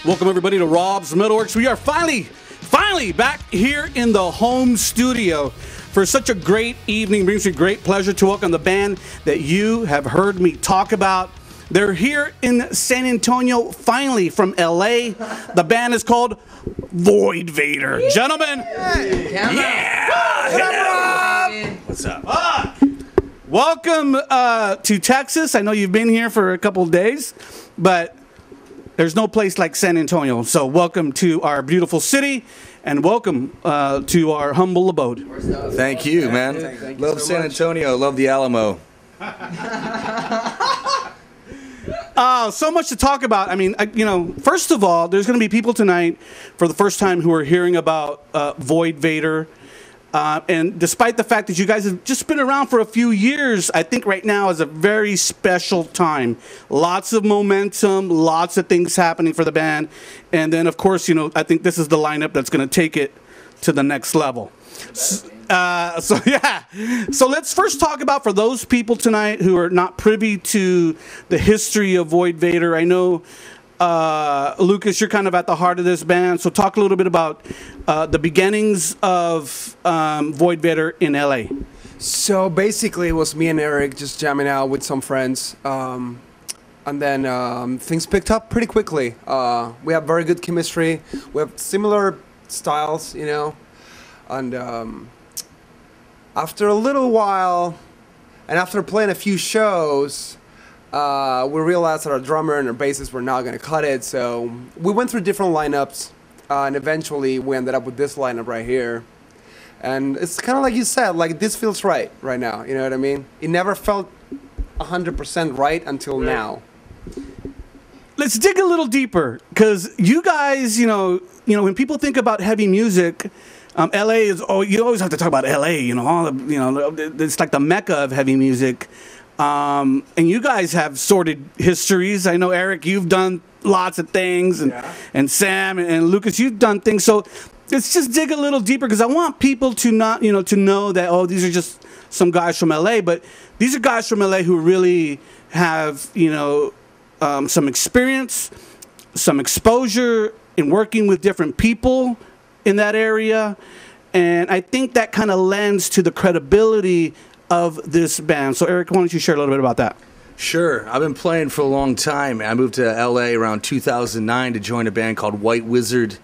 Welcome everybody to Rob's MetalWorks. We are finally back here in the home studio for such a great evening. It brings me great pleasure to welcome the band that you have heard me talk about. They're here in San Antonio, finally from LA. The band is called Void Vator. Gentlemen, what's up? Welcome to Texas. I know you've been here for a couple of days, but there's no place like San Antonio. So welcome to our beautiful city, and welcome to our humble abode. Thank you, man. Thank you love so San much. Antonio. Love the Alamo. So much to talk about. I mean, first of all, there's going to be people tonight for the first time who are hearing about Void Vator. And despite the fact that you guys have just been around for a few years, I think right now is a very special time. Lots of momentum, lots of things happening for the band. And then, of course, I think this is the lineup that's going to take it to the next level. So let's first talk about, for those people tonight who are not privy to the history of Void Vator. I know, Lucas, you're kind of at the heart of this band, so talk a little bit about the beginnings of Void Vator in LA. So basically, it was me and Eric just jamming out with some friends, and then things picked up pretty quickly. We have very good chemistry. We have similar styles, and after a little while, and after playing a few shows, we realized that our drummer and our bassist were not going to cut it, so we went through different lineups, and eventually we ended up with this lineup right here. And it's kind of like you said, like, this feels right now, you know what I mean? It never felt 100% right until now. Let's dig a little deeper, because you guys, when people think about heavy music, LA is, you always have to talk about LA, it's like the mecca of heavy music. And you guys have sordid histories. I know, Eric, you've done lots of things, and Sam and Lucas, you've done things. So let's just dig a little deeper, because I want people to not, to know that, these are just some guys from LA, but these are guys from LA who really have, some experience, some exposure in working with different people in that area. And I think that kind of lends to the credibility of this band. So Eric, why don't you share a little bit about that? Sure. I've been playing for a long time. I moved to LA around 2009 to join a band called White Wizard,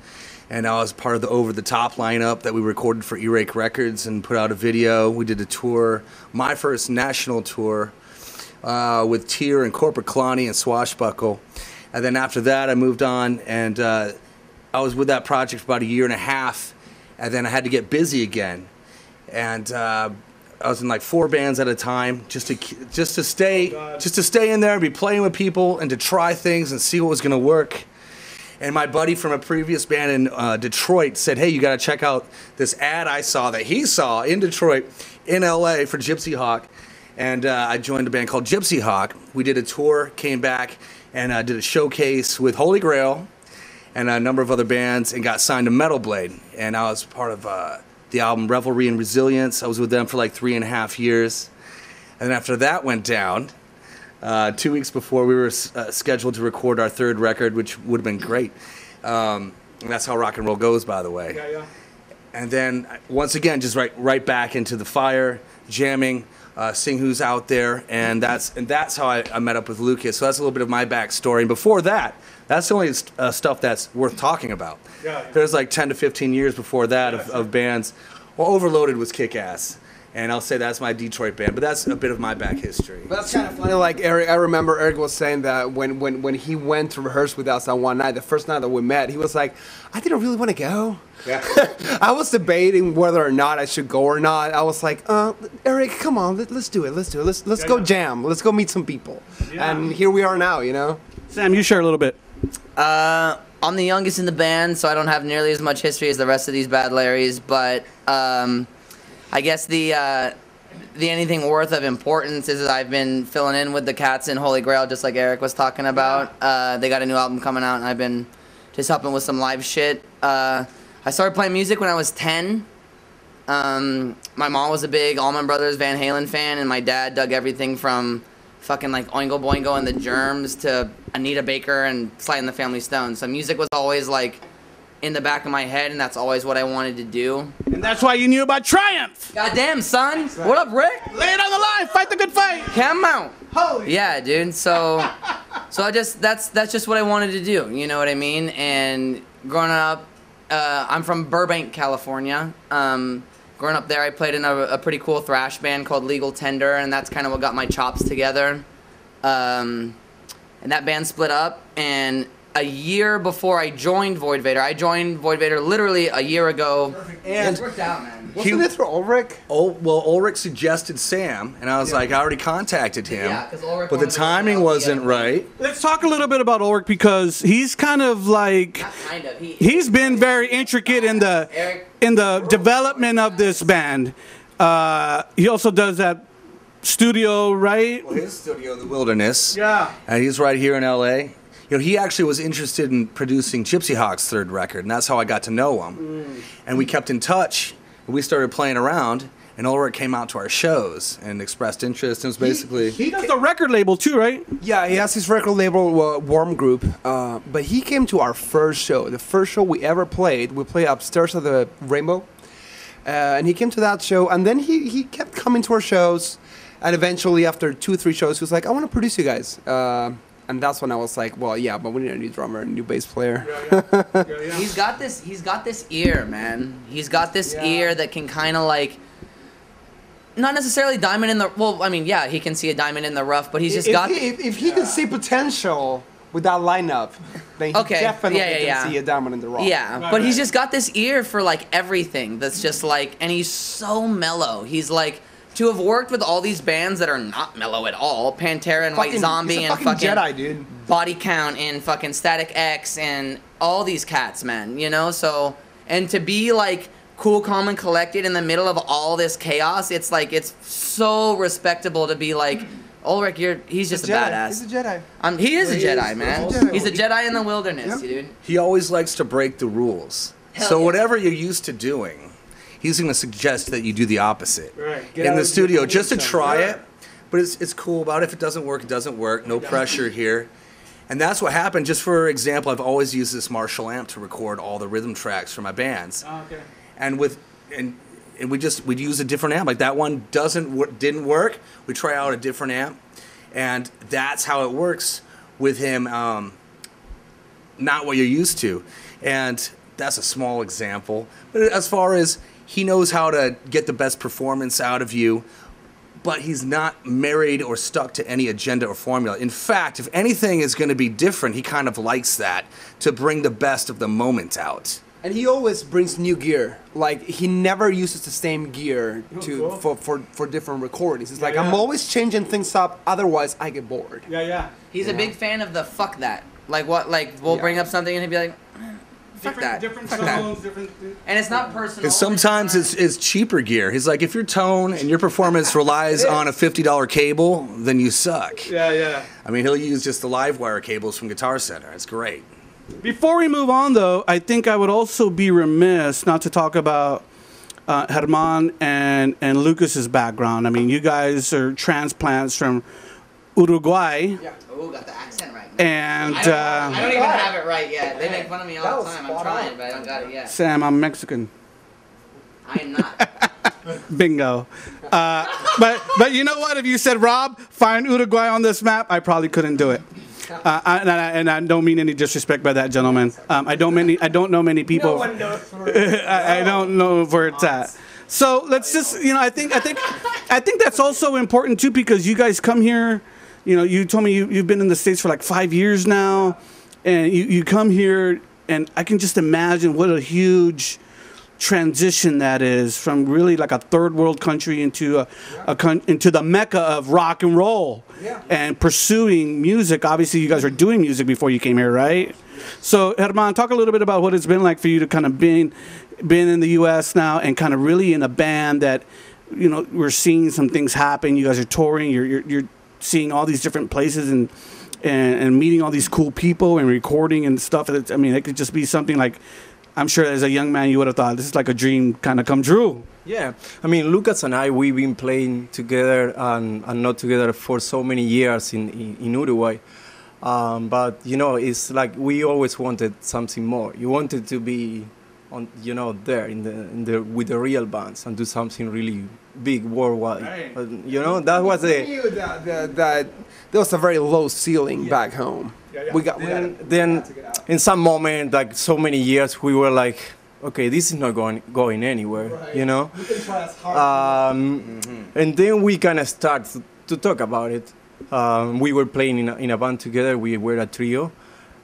and I was part of the Over the Top lineup that we recorded for E-Rake Records and put out a video. We did a tour, my first national tour, with Tyr and Corporate Kalani and Swashbuckle. And then after that, I moved on, and I was with that project for about a year and a half, and then I had to get busy again. And I was in like 4 bands at a time, just to stay in there and be playing with people and to try things and see what was going to work. And my buddy from a previous band in Detroit said, "Hey, you got to check out this ad I saw that he saw in Detroit, in LA for Gypsy Hawk." And I joined a band called Gypsy Hawk. We did a tour, came back, and did a showcase with Holy Grail and a number of other bands, and got signed to Metal Blade. And I was part of the album Revelry and Resilience. I was with them for like 3.5 years. And then after that went down, 2 weeks before we were scheduled to record our 3rd record, which would have been great. And that's how rock and roll goes, by the way. Yeah. And then once again, just right back into the fire, jamming, seeing who's out there, and that's how I met up with Lucas. So that's a little bit of my backstory. And before that, that's the only stuff that's worth talking about. Yeah. There's like 10 to 15 years before that of bands. Well, Overloaded was kick-ass, and I'll say that's my Detroit band, but that's a bit of my back history. But that's kind of funny. Like Eric, I remember Eric was saying that when he went to rehearse with us on one night, the first night that we met, he was like, "I didn't really want to go." Yeah. I was debating whether or not I should go or not. I was like, Eric, come on, let's do it. Let's go jam. Let's go meet some people. Yeah. And here we are now. Sam, you share a little bit. I'm the youngest in the band, so I don't have nearly as much history as the rest of these bad Larrys, but I guess the anything worth of importance is that I've been filling in with the cats in Holy Grail, just like Eric was talking about. They got a new album coming out, and I've been just helping with some live shit. I started playing music when I was 10. My mom was a big Allman Brothers Van Halen fan, and my dad dug everything from fucking like Oingo Boingo and the Germs to Anita Baker and Sly and the Family Stone. So music was always like in the back of my head, and that's always what I wanted to do. And that's why you knew about Triumph. Goddamn, son. What up, Rick? Lay it on the line. Fight the good fight. Come out. Holy. Yeah, dude. So I just that's just what I wanted to do. You know what I mean? And growing up, I'm from Burbank, California. Growing up there, I played in a pretty cool thrash band called Legal Tender, and that's kind of what got my chops together. And that band split up, and a year before I joined Void Vator, I joined Void Vator literally a year ago. Perfect. And it worked out, man. Wasn't it through Ulrich? Ulrich suggested Sam, and I was like, I already contacted him, Yeah, 'cause Ulrich but the wanted to timing work out wasn't together. right. Let's talk a little bit about Ulrich because he's kind of like Not kind of. he's been very intricate in the development of this band. He also does that studio, right? Well, his studio, The Wilderness. Yeah. And he's right here in L.A. You know, he actually was interested in producing Gypsy Hawk's third record, and that's how I got to know him. And we kept in touch, and we started playing around, and Ulrich came out to our shows and expressed interest. It was basically... He does the record label too, right? Yeah, he has his record label, Warm Group. But he came to our first show. The first show we ever played. We played upstairs at the Rainbow. And he came to that show. And then he kept coming to our shows. And eventually, after 2-3 shows, he was like, I want to produce you guys. And that's when I was like, well, yeah, but we need a new drummer and a new bass player. He's got this ear, man. He's got this ear that can kind of like, not necessarily diamond in the, well, I mean, yeah, he can see a diamond in the rough, but he's just got. If he can see potential with that lineup, then he definitely can see a diamond in the rough. Yeah, but he's just got this ear for like everything. That's just like, and he's so mellow. He's like, to have worked with all these bands that are not mellow at all, Pantera and White Zombie he's a and fucking Jedi, dude. Body Count and fucking Static X and all these cats, man, you know? So, and to be like cool, calm, and collected in the middle of all this chaos, it's like, it's so respectable to be like, Ulrich, he's just a badass. He's a Jedi. He is a Jedi, man. He's a Jedi. He's a Jedi in the wilderness, dude. He always likes to break the rules. Hell So yeah. whatever you're used to doing, he's going to suggest that you do the opposite Right. Get in out the of studio your just to comfort try zone. it. But it's cool about it. If it doesn't work, it doesn't work. No pressure here. And that's what happened. Just for example, I've always used this Marshall amp to record all the rhythm tracks for my bands. Oh, okay. And we'd use a different amp. Like that one didn't work. We try out a different amp, and that's how it works with him. Not what you're used to, and that's a small example. But as far as he knows how to get the best performance out of you, but he's not married or stuck to any agenda or formula. In fact, if anything is going to be different, he kind of likes that to bring the best of the moment out. And he always brings new gear. Like, he never uses the same gear for different recordings. It's like, I'm always changing things up, otherwise I get bored. Yeah. He's a big fan of the fuck that. Like what? Like we'll bring up something and he'll be like, fuck that. Different Fuck that. tones, different. And it's not personal. Because sometimes it's cheaper gear. He's like, if your tone and your performance relies on a $50 cable, then you suck. Yeah. I mean, he'll use just the live wire cables from Guitar Center. It's great. Before we move on, though, I think I would also be remiss not to talk about Herman and Lucas's background. I mean, you guys are transplants from Uruguay. Yeah. Oh, got the accent right. And I don't even have it right yet. They make fun of me all the time. I'm trying, but I don't got it yet. Sam, I'm Mexican. I am not. Bingo. But you know what? If you said, Rob, find Uruguay on this map, I probably couldn't do it. And I don't mean any disrespect by that, gentlemen. I don't know many people. No one knows where I don't know where it's at. So let's just, I think that's also important too, because you guys come here. You told me you've been in the States for like 5 years now, and you come here, and I can just imagine what a huge transition that is from really like a third world country into into the mecca of rock and roll and pursuing music. Obviously, you guys were doing music before you came here, right? So, Herman, talk a little bit about what it's been like for you to kind of been in the U.S. now and kind of really in a band that, we're seeing some things happen. You guys are touring. You're seeing all these different places and meeting all these cool people and recording and stuff. I mean, it could just be something like I'm sure as a young man you would have thought this is like a dream kind of come true. Yeah, I mean, Lucas and I, we've been playing together and not together for so many years in Uruguay. But, you know, it's like we always wanted something more. You wanted to be, on, you know, there with the real bands and do something really big worldwide. Right. But, you know, that was We knew that there was a very low ceiling back home. We got then in some moment, like so many years, we were like, okay, this is not going anywhere, Right. you know? We can try as hard. And then we kind of start to talk about it. We were playing in a band together. We were a trio,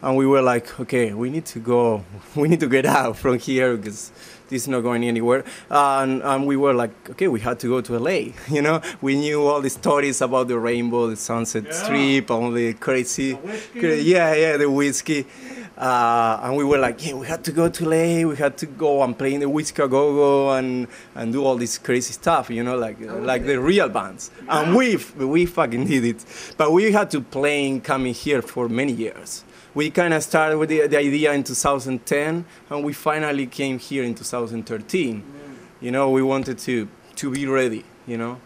and we were like, okay, we need to go. We need to get out from here because this is not going anywhere. And we were like, okay, we had to go to LA. You know, we knew all the stories about the rainbow, the Sunset Strip, all the crazy, the whiskey. And we were like, yeah, we had to go to LA. We had to go and play in the Whiskey a Go-Go and do all this crazy stuff, you know, like the real bands. And we fucking did it. But we had to play coming here for many years. We kind of started with the idea in 2010, and we finally came here in 2013. You know, we wanted to be ready, you know.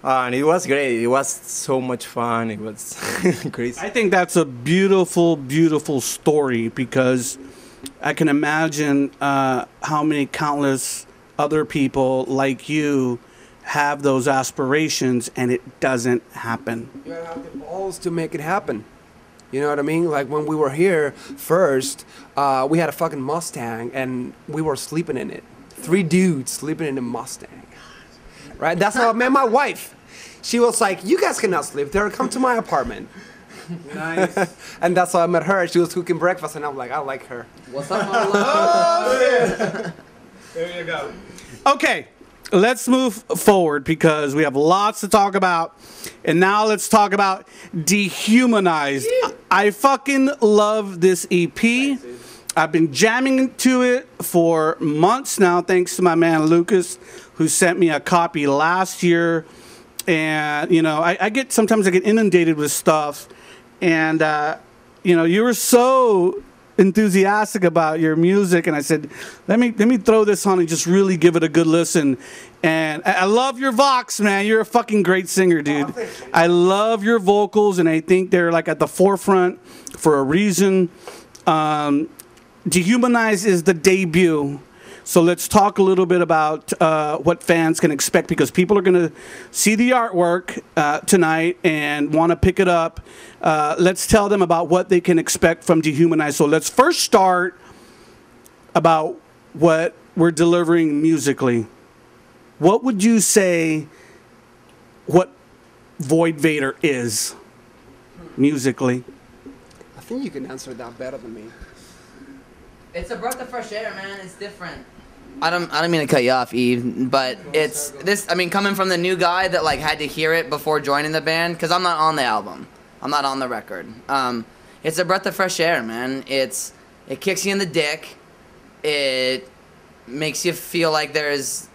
And it was great. It was so much fun. It was crazy. I think that's a beautiful, beautiful story because I can imagine how many countless other people like you have those aspirations and it doesn't happen. You gotta have the balls to make it happen. You know what I mean? Like when we were here first, we had a fucking Mustang and we were sleeping in it. 3 dudes sleeping in a Mustang. Right? That's how I met my wife. She was like, you guys cannot sleep there. Come to my apartment. Nice. And that's how I met her. She was cooking breakfast and I'm like, I like her. What's up, my love? There you go. Okay, let's move forward because we have lots to talk about. And now let's talk about Dehumanized. I fucking love this EP. I've been jamming to it for months now, thanks to my man Lucas, who sent me a copy last year. And, you know, sometimes I get inundated with stuff. And, you know, you were so enthusiastic about your music. And I said, let me throw this on and just really give it a good listen. And I love your vox, man. You're a fucking great singer, dude. I love your vocals. And I think they're like at the forefront for a reason. Dehumanized is the debut. So let's talk a little bit about what fans can expect because people are going to see the artwork tonight and want to pick it up. Let's tell them about what they can expect from Dehumanized. So let's first start about what we're delivering musically. What would you say what Void Vator is musically? I think you can answer that better than me. It's a breath of fresh air, man. It's different. I don't mean to cut you off, Eve, but it's this. I mean, coming from the new guy that like had to hear it before joining the band, because I'm not on the album, I'm not on the record. It's a breath of fresh air, man. It kicks you in the dick. It makes you feel like there's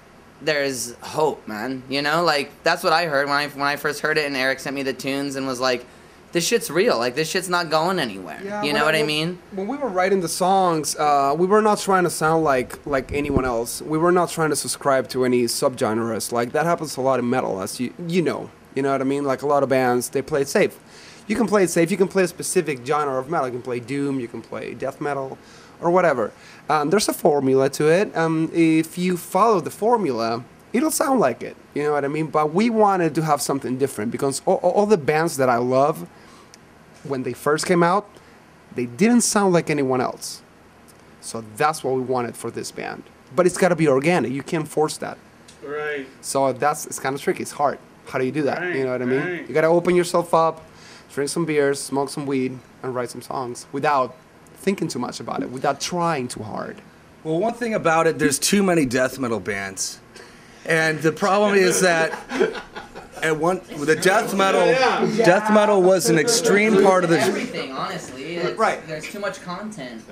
hope, man. You know, like that's what I heard when I first heard it, and Eric sent me the tunes and was like, this shit's real. Like, this shit's not going anywhere. Yeah, you know what I mean? When we were writing the songs, we were not trying to sound like anyone else. We were not trying to subscribe to any subgenres. Like, that happens a lot in metal, as you know. You know what I mean? Like, a lot of bands, they play it safe. You can play it safe. You can play a specific genre of metal. You can play doom. You can play death metal or whatever. There's a formula to it. If you follow the formula, it'll sound like it. You know what I mean? But we wanted to have something different because all the bands that I love, when they first came out, they didn't sound like anyone else. So that's what we wanted for this band. But it's got to be organic. You can't force that. Right. So it's kind of tricky. It's hard. How do you do that? Right, You know what I mean? right. You got to open yourself up, drink some beers, smoke some weed, and write some songs without thinking too much about it, without trying too hard. Well, one thing about it, there's too many death metal bands. And the problem is that death metal was an extreme part of the everything, honestly. Right. There's too much content.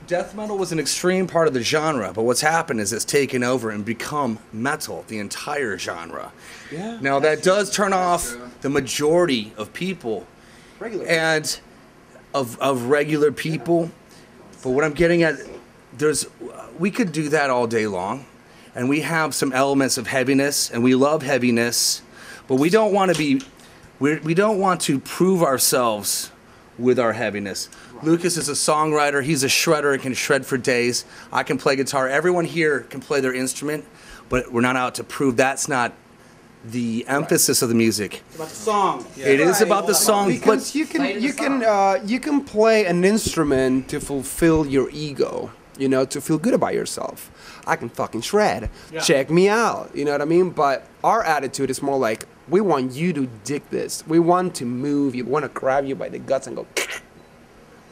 death metal was an extreme part of the genre, but what's happened is it's taken over and become metal, the entire genre. Yeah. Now that does turn off the majority of people and of regular people, but what I'm getting at, there's we could do that all day long, and we have some elements of heaviness, and we love heaviness, but we don't want to be, we don't want to prove ourselves with our heaviness. Right. Lucas is a songwriter. He's a shredder and can shred for days. I can play guitar. Everyone here can play their instrument, but we're not out to prove. That's not the emphasis of the music. It's about the song. Yeah. It is about the song. Because but you can play an instrument to fulfill your ego, you know, to feel good about yourself. I can fucking shred. Yeah. Check me out. You know what I mean? But our attitude is more like, we want you to dig this. We want to move you. We want to grab you by the guts and go.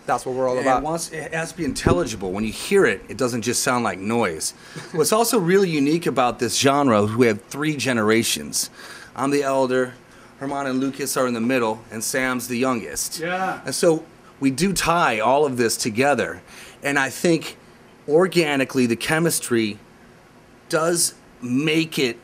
That's what we're all about. It has to be intelligible. When you hear it, it doesn't just sound like noise. What's also really unique about this genre is we have 3 generations. I'm the elder, Herman and Lucas are in the middle, and Sam's the youngest. Yeah. And so we do tie all of this together. And I think organically the chemistry does make it.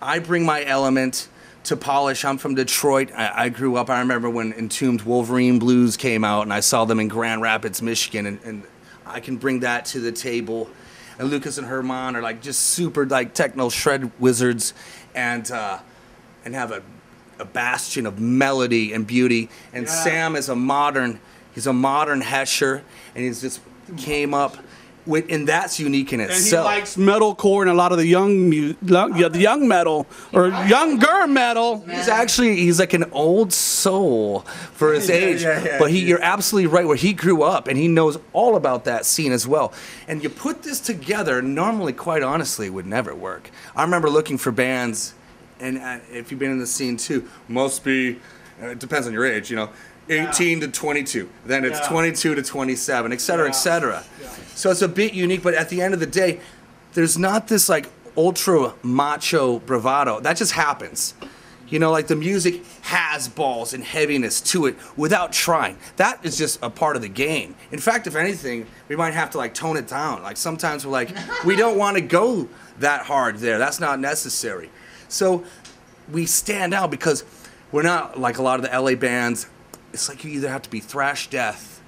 I bring my element to polish. I'm from Detroit. I grew up, I remember when Entombed Wolverine Blues came out, and I saw them in Grand Rapids, Michigan, and I can bring that to the table. And Lucas and Herman are like just super like techno shred wizards, and have a bastion of melody and beauty. And yeah. Sam is he's a modern Hesher, and he's just came up and that's unique in itself. And he likes metalcore and a lot of the the young metal or younger metal. He's like an old soul for his age. But you're absolutely right where he grew up, and he knows all about that scene as well. And you put this together, normally, quite honestly, it would never work. I remember looking for bands, and if you've been in the scene too, must be, it depends on your age, you know, 18 to 22, then it's 22 to 27, et cetera, et cetera. Yeah. So it's a bit unique, but at the end of the day, there's not this like ultra macho bravado. That just happens. You know, like the music has balls and heaviness to it without trying. That is just a part of the game. In fact, if anything, we might have to like tone it down. Like sometimes we're like, we don't want to go that hard there. That's not necessary. So we stand out because we're not like a lot of the LA bands. It's like you either have to be thrash death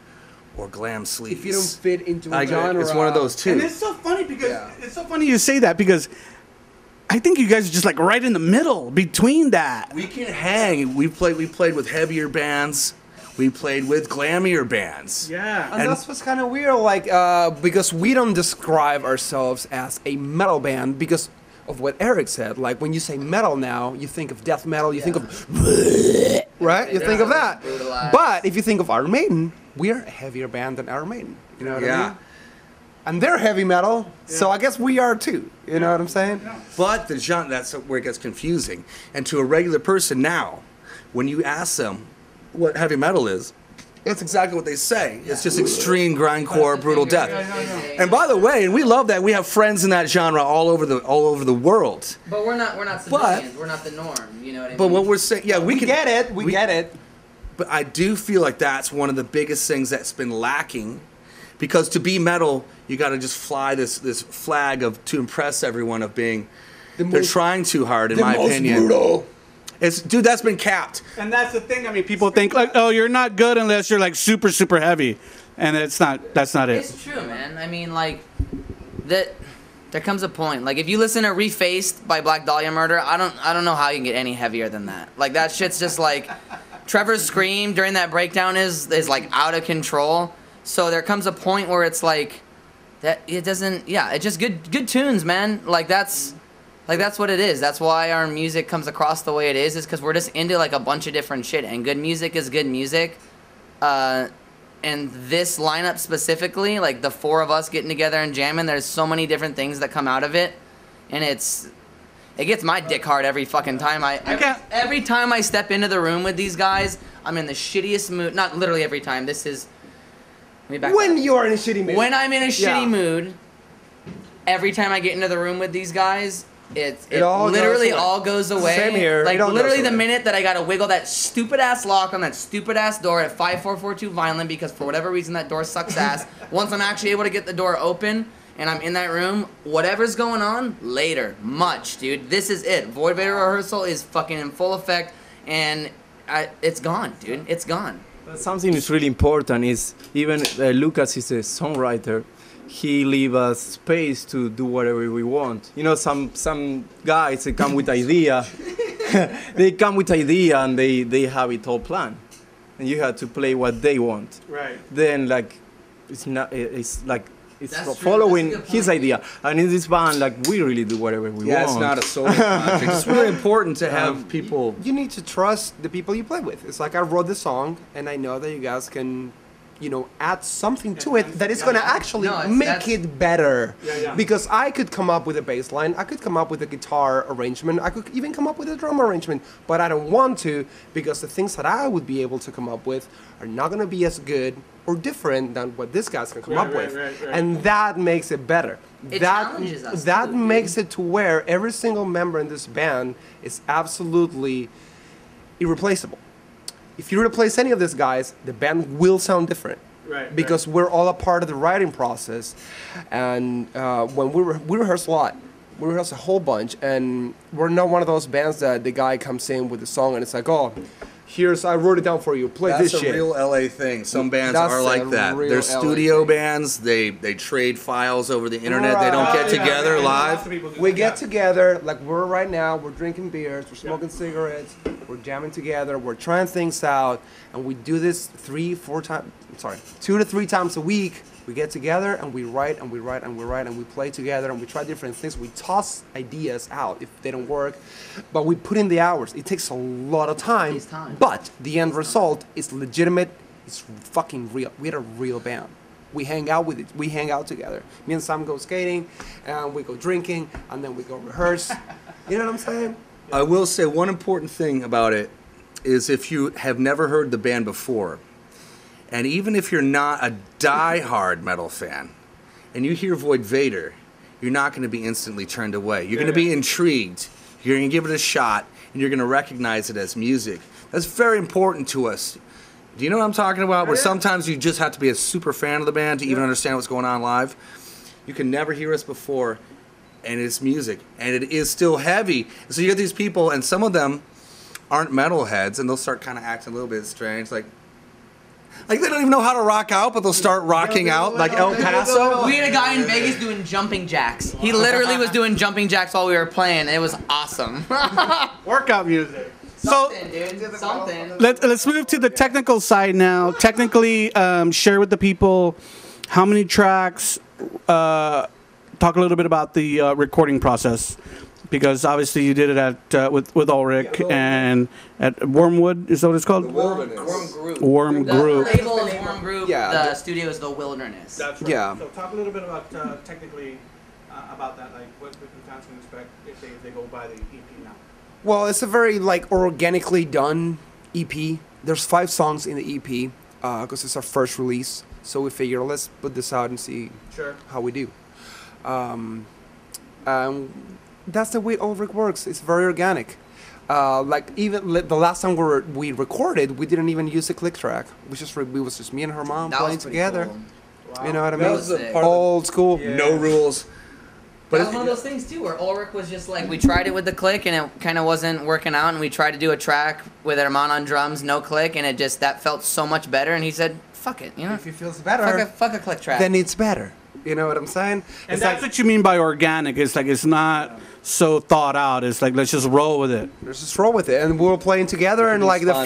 or glam sleaze. If you don't fit into a genre. It's one of those two. And it's so funny because it's so funny you say that because I think you guys are just like right in the middle between that. We can hang. We played with heavier bands. We played with glammier bands. Yeah. And that's what's kind of weird, like, because we don't describe ourselves as a metal band because of what Eric said. Like, when you say metal now, you think of death metal, you think of... right? You think of that. But if you think of Iron Maiden, we're a heavier band than Iron Maiden. You know what I mean? And they're heavy metal, so I guess we are too. You know what I'm saying? Yeah. But the genre, that's where it gets confusing. And to a regular person now, when you ask them what heavy metal is, it's exactly what they say. Yeah. It's just extreme grindcore, brutal death. And by the way, and we love that. We have friends in that genre all over the world. But we're not civilians. We're not the norm. You know what I mean? But what we're saying, we get it. We get it. But I do feel like that's one of the biggest things that's been lacking, because to be metal, you got to just fly this flag to impress everyone of being. They're trying too hard, in my opinion. Brutal. Dude, that's been capped. And that's the thing. I mean, people think like, oh, you're not good unless you're like super, super heavy, and that's not it. It's true, man. I mean, like that. There comes a point. Like if you listen to Refaced by Black Dahlia Murder, I don't know how you can get any heavier than that. Like that shit's just like Trevor's scream during that breakdown is like out of control. So there comes a point where it's like that. It doesn't. Yeah, it's just good tunes, man. Like that's what it is. That's why our music comes across the way it is because we're just into like a bunch of different shit, and good music is good music. And this lineup specifically, like the 4 of us getting together and jamming, there's so many different things that come out of it, and it gets my dick hard every fucking time. Every time I step into the room with these guys, I'm in the shittiest mood. Not literally every time. This is when you are in a shitty mood. When I'm in a shitty mood, every time I get into the room with these guys, it literally all goes away. Same here. Like literally the minute that I gotta wiggle that stupid ass lock on that stupid ass door at 5442 Vineland because for whatever reason that door sucks ass. Once I'm actually able to get the door open and I'm in that room, whatever's going on later, dude. This is it. Void Vator rehearsal is fucking in full effect, and it's gone, dude. It's gone. But something that's really important is even Lucas is a songwriter. he leave us space to do whatever we want. You know, some guys, they come with idea. They come with idea and they have it all planned. And you have to play what they want. Right. Then, like, it's like it's That's true. following That's a good his point. idea. And in this band, like, we really do whatever we Yeah, want. it's not a solo project. It's really important to have people. You need to trust the people you play with. It's like I wrote the song, and I know that you guys can, add something to it that is going to actually make it better. Yeah. Because I could come up with a bass line, I could come up with a guitar arrangement, I could even come up with a drum arrangement, but I don't want to because the things that I would be able to come up with are not going to be as good or different than what this guy's can come up with. Right. And that makes it better. It challenges us That too, makes it to where every single member in this band is absolutely irreplaceable. If you replace any of these guys, the band will sound different. Right. Because we're all a part of the writing process. And when we rehearse a lot. We rehearse a whole bunch. And we're not one of those bands that the guy comes in with a song and it's like, oh, I wrote it down for you. Play That's this a shit. real LA thing. Some bands That's are like a that. real They're LA studio thing. bands. They trade files over the internet. They don't get together live. We get together, like we're right now, we're drinking beers, we're smoking cigarettes, we're jamming together, we're trying things out, and we do this 2 to 3 times a week. We get together and we write and we write and we write and we play together and we try different things. We toss ideas out if they don't work, but we put in the hours. It takes a lot of time, Takes time. but the end result is legitimate. It's fucking real. We're a real band. We hang out with it. We hang out together. Me and Sam go skating, and we go drinking, and then we go rehearse. You know what I'm saying? I will say one important thing about it is if you have never heard the band before, and even if you're not a die-hard metal fan, and you hear Void Vator, you're not going to be instantly turned away. You're going to be intrigued. You're going to give it a shot, and you're going to recognize it as music. That's very important to us. Do you know what I'm talking about? Where sometimes you just have to be a super fan of the band to even understand what's going on live. You can never hear us before, and it's music, and it is still heavy. So you get these people, and some of them aren't metalheads, and they'll start kind of acting a little bit strange, like they don't even know how to rock out, but they'll start rocking out, like El Paso. We had a guy in Vegas doing jumping jacks. He literally was doing jumping jacks while we were playing. It was awesome. Workout music. Something, dude. Something. Let's move to the technical side now. Technically, share with the people how many tracks. Talk a little bit about the recording process, because obviously you did it at with Ulrich and at Wormwood. Is that what it's called? Warm Group. Warm The Group. label is Warm Group. Yeah. The studio is The Wilderness. That's right. Yeah. So talk a little bit about technically about that, like what the fans can expect if they go buy the EP now. Well, it's a very organically done EP. There's 5 songs in the EP because it's our first release. So we figure let's put this out and see how we do. That's the way Ulrich works. It's very organic. Even the last time we recorded, we didn't even use a click track. We was just me and her mom That playing was pretty together. cool. You know what I That mean? was a Sick. part of Old school. no rules. But that was one of those things too, where Ulrich was just like, we tried it with the click and it kind of wasn't working out, and we tried to do a track with Herman on drums, no click, and that felt so much better. And he said, "Fuck it, you know, If it feels better, fuck a click track." then it's better. You know what I'm saying? And that's what you mean by organic. It's like it's not so thought out. It's like let's just roll with it. Let's just roll with it. And we were playing together, and like the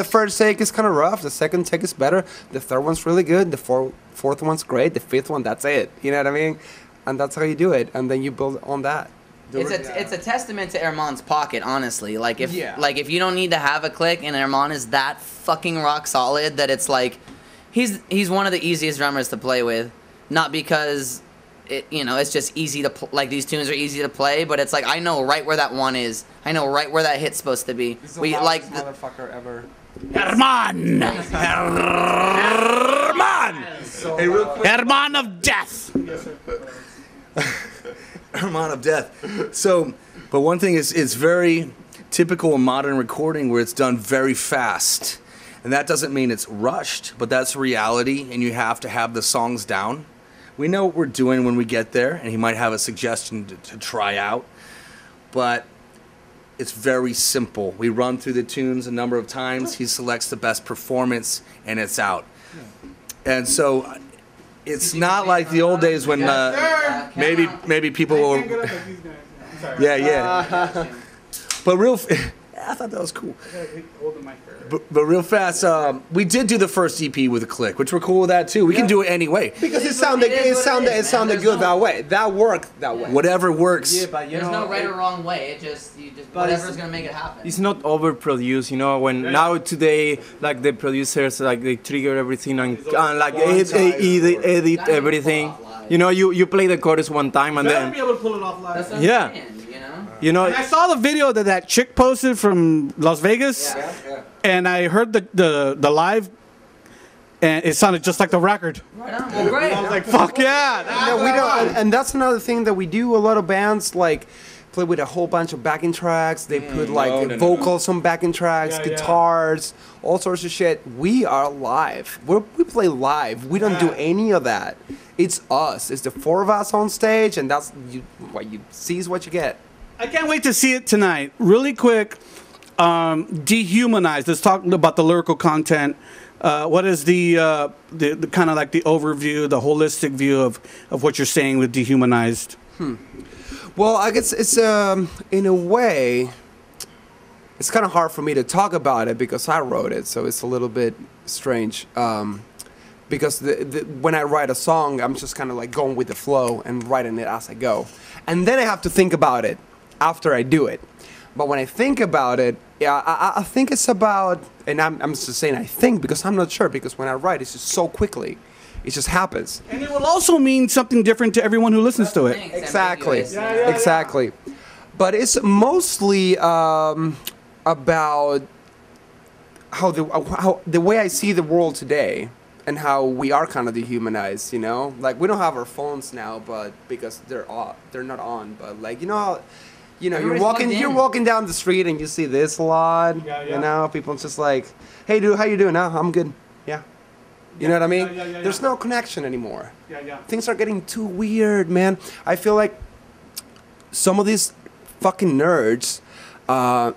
first take is kind of rough. The second take is better. The third one's really good. The fourth one's great. The fifth one, that's it. You know what I mean? And that's how you do it. And then you build on that. It's a testament to Herman's pocket, honestly. Like if you don't need to have a click, and Herman is that fucking rock solid that it's like he's one of the easiest drummers to play with. Not because it's just easy to like these tunes are easy to play, but it's like I know right where that one is. I know right where that hit's supposed to be. He's the loudest motherfucker ever. Herman! Herman! Hey, real quick. Herman of death! Herman of death. So, but one thing is, it's very typical in modern recording where it's done very fast. And that doesn't mean it's rushed, but that's reality, and you have to have the songs down. We know what we're doing when we get there, and he might have a suggestion to try out, but it's very simple. We run through the tunes a number of times, he selects the best performance, and it's out. And so it's not like the old days when maybe people were. Yeah. But real. I thought that was cool. But real fast, we did do the first EP with a click, which we're cool with that too. We can do it anyway. Because it sounded good that way. That worked that way. Whatever works. Yeah, but There's no right or wrong way. Whatever's gonna make it happen. It's not overproduced, you know. When now today, like the producers, like they trigger everything and like edit everything. You know, you play the chorus one time and Better then be able to pull it off live. That's what Yeah. I'm saying, you know. you know. And I saw the video that chick posted from Las Vegas, and I heard the live, and it sounded just like the record. Right on. Well, great. I was like, "Fuck yeah!" No, we don't, and that's another thing that we do. A lot of bands like play with a whole bunch of backing tracks. They put like vocals on backing tracks, guitars, all sorts of shit. We are live. We play live. We don't do any of that. It's us. It's the four of us on stage, and that's what you see is what you get. I can't wait to see it tonight. Really quick, Dehumanized. Let's talk about the lyrical content. What is the kind of like the overview, the holistic view of what you're saying with Dehumanized? Well, I guess it's in a way, it's kind of hard for me to talk about it because I wrote it, so it's a little bit strange. Because when I write a song, I'm just kind of like going with the flow and writing it as I go, and then I have to think about it after I do it. But when I think about it, yeah, I think it's about, and I'm just saying I think because I'm not sure, because when I write, it's just so quickly. It just happens. And it will also mean something different to everyone who listens to it. Exactly. Exactly. But it's mostly about how the way I see the world today and how we are kind of dehumanized, you know? Like, we don't have our phones now, but because they're not on, but like, you know how, you know, you're walking down the street and you see this a lot, you know? People just like, "Hey dude, how you doing?" "Oh, I'm good." "Yeah." You know what I mean? There's no connection anymore. Things are getting too weird, man. I feel like some of these fucking nerds,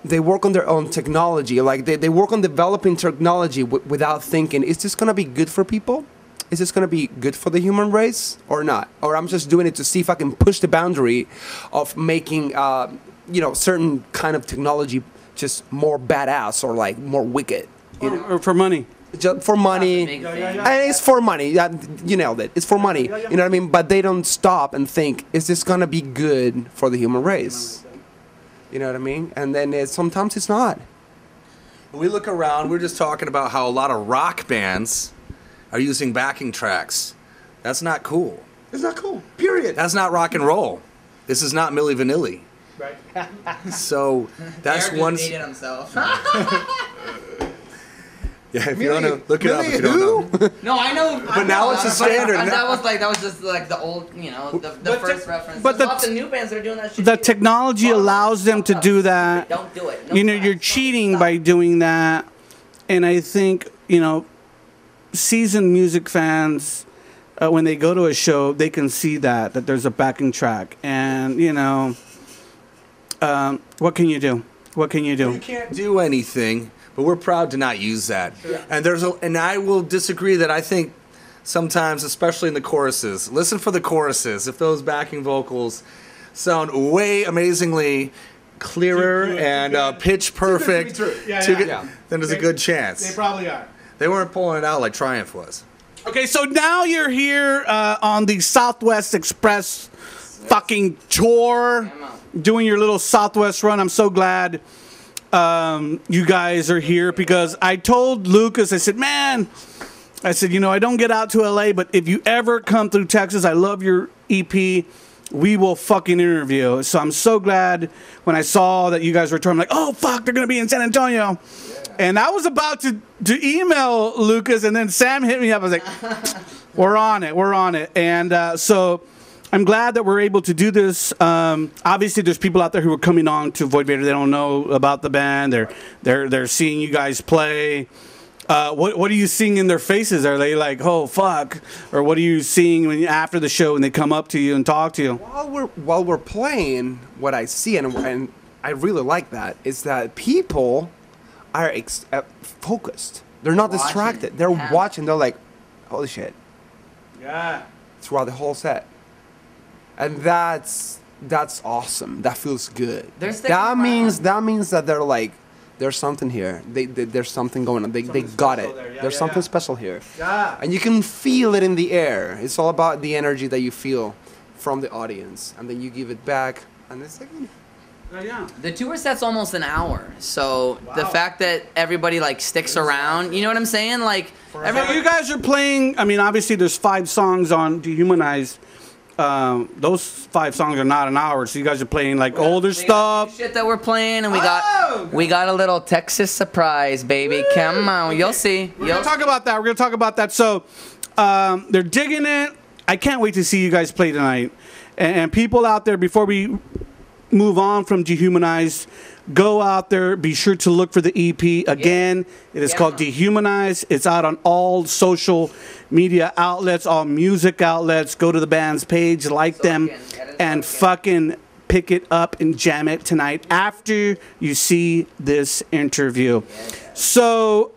they work on their own technology. Like, they work on developing technology without thinking, is this going to be good for people? Is this going to be good for the human race or not? Or I'm just doing it to see if I can push the boundary of making, you know, certain kind of technology just more badass or like more wicked. You know? Or for money. Just for money, and it's for money. You nailed it. It's for money. You know what I mean? But they don't stop and think, is this gonna be good for the human race? You know what I mean? And then sometimes it's not. When we look around, we're just talking about how a lot of rock bands are using backing tracks. That's not cool. It's not cool. Period. That's not rock and roll. This is not Milli Vanilli. Right. So that's Eric one. just dated himself. Yeah, if you don't know, look it up if you don't know. No, I know. But now it's a standard. That was just like the old, you know, the first reference. but There's lots of new bands that are doing that shit. The too. technology allows them to do that. Don't do it. No You know, crap. you're cheating by doing that. And I think, you know, seasoned music fans, when they go to a show, they can see that there's a backing track. And, you know, what can you do? What can you do? You can't do anything, but we're proud to not use that. And and I will disagree that I think sometimes, especially in the choruses, listen for the choruses. If those backing vocals sound way amazingly clearer and pitch perfect, then there's a good chance. They probably are. They weren't pulling it out like Triumph was. Okay, so now you're here on the Southwest Express fucking tour, doing your little Southwest run. I'm so glad you guys are here because I told Lucas, I said, man, you know, I don't get out to LA, but if you ever come through Texas, I love your EP. We will fucking interview. So I'm so glad when I saw that you guys were touring, I'm like, oh, fuck, they're going to be in San Antonio. Yeah. And I was about to email Lucas, and then Sam hit me up. I was like, we're on it. And so I'm glad that we're able to do this. Obviously, there's people out there who are coming on to Void Vator. They don't know about the band. They're seeing you guys play. What are you seeing in their faces? Are they like, oh fuck, or what are you seeing after the show when they come up to you and talk to you? While we're playing, what I see and I really like that is that people are focused. They're not distracted. They're watching. They're like, holy shit. throughout the whole set, and that's awesome. That feels good. That means that they're like, there's something here. There's something going on. They got it. There's something special here. And you can feel it in the air. It's all about the energy that you feel from the audience, and then you give it back, and it's like. The tour set's almost an hour, so the fact that everybody like sticks around, you know what I'm saying? Like, you guys are playing. I mean, obviously, there's 5 songs on Dehumanized. Those 5 songs are not an hour, so you guys are playing like older stuff. Shit that we're playing, and we got a little Texas surprise, baby. Woo! Come on, you'll see. We're gonna talk about that. So they're digging it. I can't wait to see you guys play tonight. And people out there, before we move on from Dehumanized, go out there, be sure to look for the EP. Again, it is called Dehumanized. It's out on all social media outlets, all music outlets. Go to the band's page, like them, and fucking pick it up and jam it tonight after you see this interview. So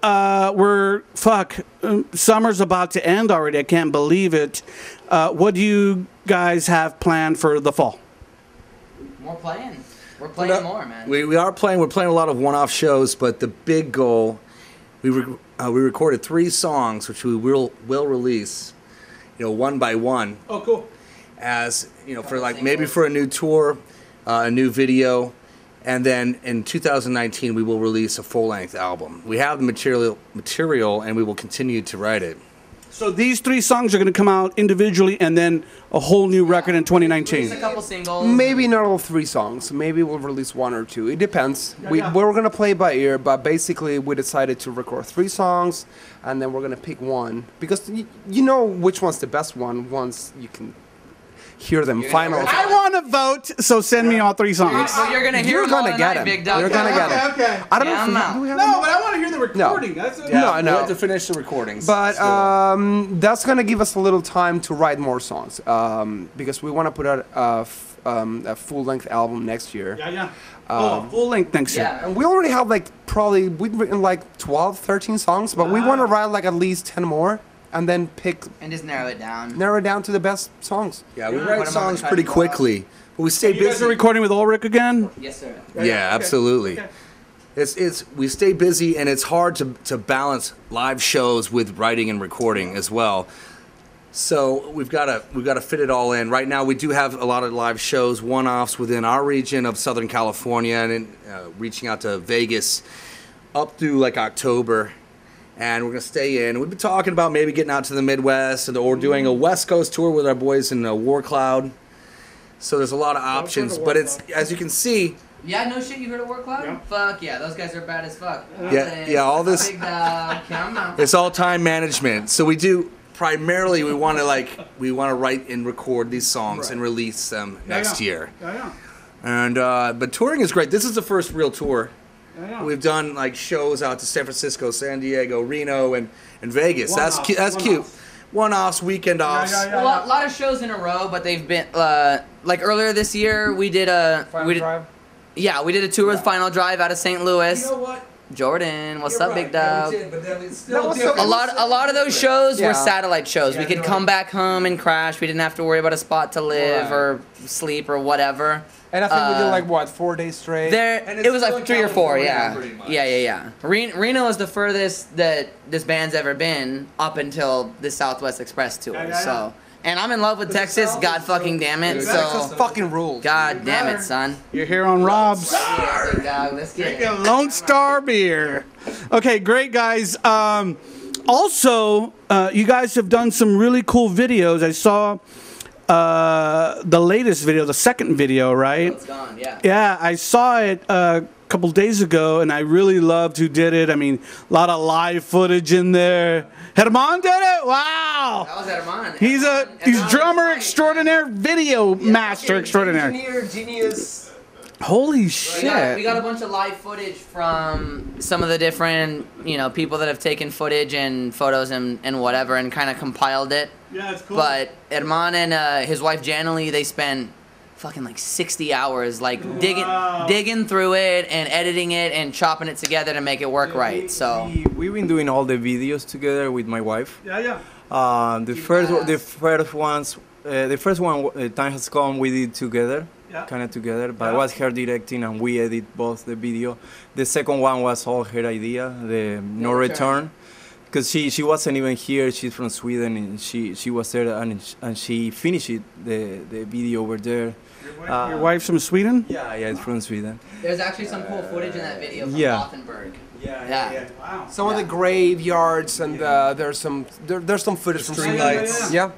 summer's about to end already. I can't believe it. What do you guys have planned for the fall? More playing. We're playing more, man. We are playing. We're playing a lot of one-off shows, but the big goal, we recorded 3 songs, which we will release, one by one. Oh, cool. As for like maybe for a new tour, a new video, and then in 2019 we will release a full-length album. We have the material, and we will continue to write it. So these 3 songs are going to come out individually, and then a whole new record in 2019. Release a couple singles. Maybe not all 3 songs. Maybe we'll release 1 or 2. It depends. We're going to play by ear, but basically we decided to record 3 songs, and then we're going to pick one. Because you know which one's the best one once you can hear them final. I want to vote, so send me all 3 songs. So you're gonna hear them all tonight, big dog. You're gonna get it. Okay. I don't know. Do we have No, but I want to hear the recording. No. No. We have to finish the recordings. But that's gonna give us a little time to write more songs, because we want to put out a full-length album next year. Full length next year. And we already have we've written like 12, 13 songs, but we want to write like at least 10 more. And then pick and just narrow it down to the best songs. Yeah, we write songs pretty quickly, but we stay busy. You guys are recording with Ulrich again? Yes, sir. Yeah, absolutely. Okay. We stay busy, and it's hard to balance live shows with writing and recording as well. So we've got to fit it all in. Right now, we do have a lot of live shows, one-offs within our region of Southern California, and reaching out to Vegas up through like October. And we're going to stay in. We've been talking about maybe getting out to the Midwest or doing a West Coast tour with our boys in War Cloud. So there's a lot of options. But it's, as you can see... Yeah, no shit, you heard of War Cloud? Yeah. Fuck yeah, those guys are bad as fuck. Yeah, all this... It's all time management. So we do... Primarily, we want to write and record these songs and release them next year. And but touring is great. This is the first real tour. We've done like shows out to San Francisco, San Diego, Reno, and Vegas. That's cute. One-offs, weekend offs. Well, a lot of shows in a row, but they've been like earlier this year. We did a Drive. Yeah, we did a tour with Final Drive out of St. Louis. You know what? Jordan, what's up, big dog? Yeah, but then it's still different. A lot of those shows were satellite shows. We could come back home and crash. We didn't have to worry about a spot to live or sleep or whatever. And I think we did like what, 4 days straight? It was like 3 or 4, yeah. Reno is the furthest that this band's ever been up until the Southwest Express tour. So, and I'm in love with Texas. God fucking damn it. Texas fucking rules. God damn it, son. You're here on Rob's. Yeah, big dog. Let's get it. Lone Star Beer. Okay, great guys. Also, you guys have done some really cool videos. I saw the latest video, the second video, right? Oh, it's gone, yeah. Yeah, I saw it a couple days ago, and I really loved who did it. I mean, a lot of live footage in there. Herman did it? Wow. That was Herman. He's drummer extraordinaire, video master extraordinaire. Engineer, genius. Holy shit. We got a bunch of live footage from some of the different, people that have taken footage and photos and whatever and kind of compiled it. Yeah, it's cool. But Herman and his wife Janalee, they spent fucking like 60 hours digging through it and editing it and chopping it together to make it work right. So we've been doing all the videos together with my wife. Yeah. The first one, Time Has Come, we did together, kind of together, but it was her directing and we edit both the video. The second one was all her idea, the No Return, because she wasn't even here. She's from Sweden and she was there and she finished it, the video over there. Your wife's from Sweden? Yeah, it's from Sweden. There's actually some cool footage in that video from Gothenburg. Yeah. Wow. Some of the graveyards and there's some footage from Sweden. Streetlights.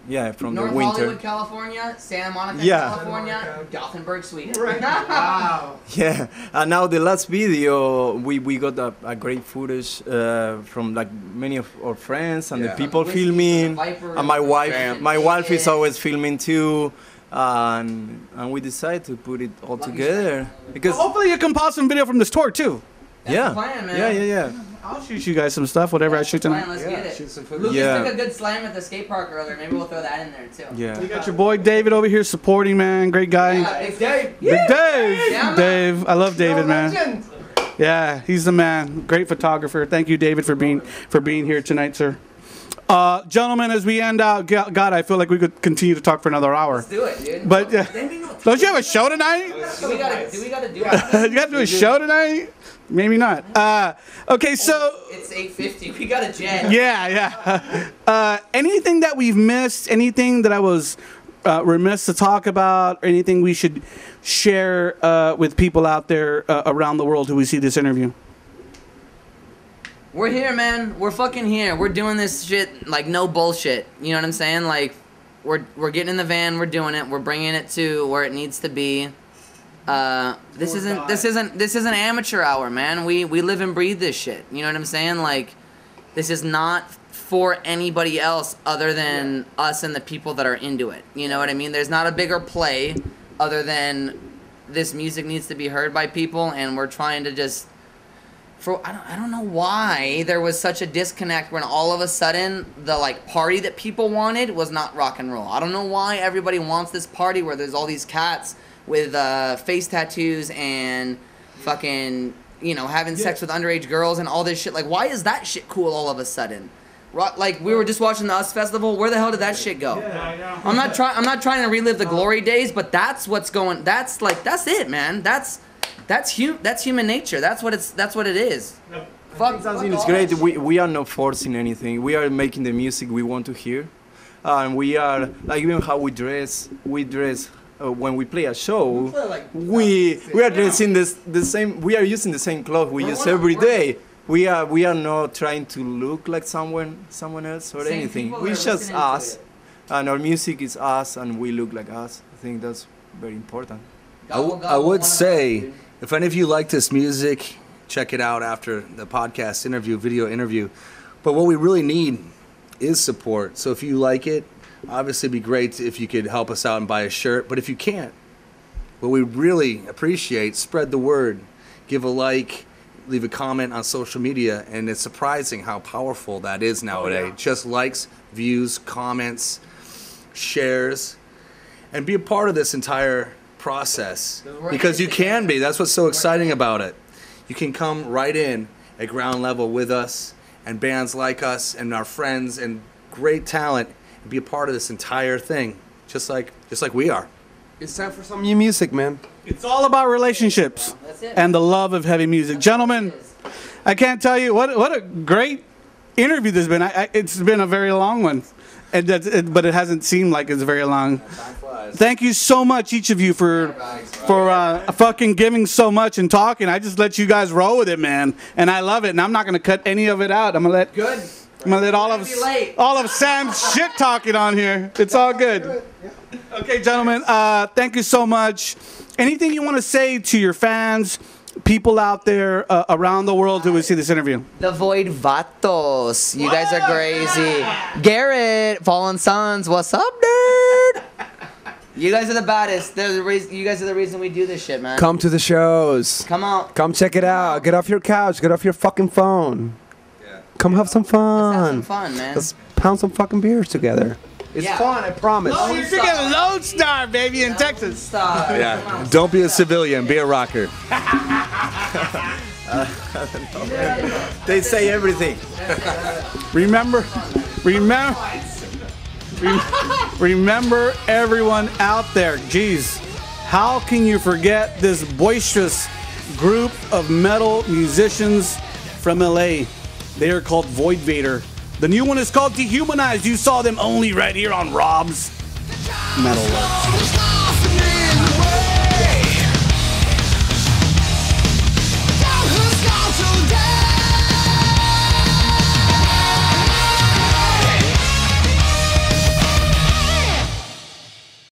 Yeah. From North the winter. Hollywood, California, Santa Monica, Yeah. California, Gothenburg, Sweden. Wow. Yeah, and now the last video, we got a great footage from like many of our friends and the people Whiskey, filming, Viper, and my wife. Bam. My wife is always filming too, and we decided to put it all together because Well, hopefully you compile some video from this tour too. That's the plan, man. yeah. I'll shoot you guys some stuff, whatever I shoot Plan, tonight. let's get it. Shoot some footage. Lucas Yeah. took a good slam at the skate park earlier. Maybe we'll throw that in there too. Yeah. You got your boy David over here supporting, man. Great guy. Big Dave. Big Dave. Yeah, man. Dave. I love David, man. Yeah, he's the man. Great photographer. Thank you, David, for being here tonight, sir. Gentlemen, as we end out, God, I feel like we could continue to talk for another hour. Let's do it, dude. But don't you have a show tonight? do we gotta do it? You got to do a show tonight? Maybe not. Okay, so It's 8:50. We got a jet. yeah. Anything that we've missed? Anything that I was remiss to talk about? Or anything we should share with people out there around the world who we see this interview? We're here, man. We're fucking here. We're doing this shit like no bullshit. You know what I'm saying? Like, we're getting in the van. We're doing it. We're bringing it to where it needs to be. This isn't amateur hour, man. We live and breathe this shit. You know what I'm saying? Like, this is not for anybody else other than us and the people that are into it. You know what I mean? There's not a bigger play other than this music needs to be heard by people, and we're trying to just. I don't know why there was such a disconnect when all of a sudden the like party that people wanted was not rock and roll. I don't know why everybody wants this party where there's all these cats with face tattoos and fucking, you know, having sex with underage girls and all this shit. Like, why is that shit cool all of a sudden? Like, we were just watching the US Festival. Where the hell did that shit go? I'm not trying to relive the glory days, but that's what's going. That's it, man. That's human nature. That's what it is. Fuck. Something is great. We are not forcing anything. We are making the music we want to hear, and we are like even how we dress. We dress when we play a show. We are dressing the same. We are using the same clothes we use every day. We are not trying to look like someone else or Same anything. people We that are just listening to us, it. and our music is us, and we look like us. I think that's very important. I would say, if any of you like this music, check it out after the podcast interview, video interview. But what we really need is support. So if you like it, obviously it'd be great if you could help us out and buy a shirt. But if you can't, what we really appreciate, spread the word, give a like, leave a comment on social media. And it's surprising how powerful that is nowadays. Just likes, views, comments, shares, and be a part of this entire process, because you can be. That's what's so exciting about it. You can come right in at ground level with us and bands like us and our friends and great talent and be a part of this entire thing, just like we are. It's time for some new music, man. It's all about relationships That's it. and the love of heavy music. Gentlemen, I can't tell you what a great interview this has been. It's been a very long one, but it hasn't seemed like it's very long. Thank you so much, each of you, for fucking giving so much and talking. I just let you guys roll with it, man, and I love it. And I'm not gonna cut any of it out. I'm gonna let all of Sam's shit talking on here. It's all good. Okay, gentlemen, thank you so much. Anything you want to say to your fans, people out there around the world who will see this interview? The Void Vatos. You guys are crazy. Garrett, Fallen Sons, what's up, dude? You guys are the baddest. You guys are the reason we do this shit, man. Come to the shows. Come out. Come check it out. Get off your couch. Get off your fucking phone. Yeah. Come have some fun. Let's have some fun, man. Let's pound some fucking beers together. It's fun, I promise. Oh, you're drinking Lone Star, baby, in Texas. Stop. Yeah. Don't be a civilian. Be a rocker. They say everything. Remember Remember, remember everyone out there. Geez, how can you forget this boisterous group of metal musicians from LA? They are called Void Vator. The new one is called Dehumanized. You saw them only right here on Rob's MetalWorks. Down who's gone today?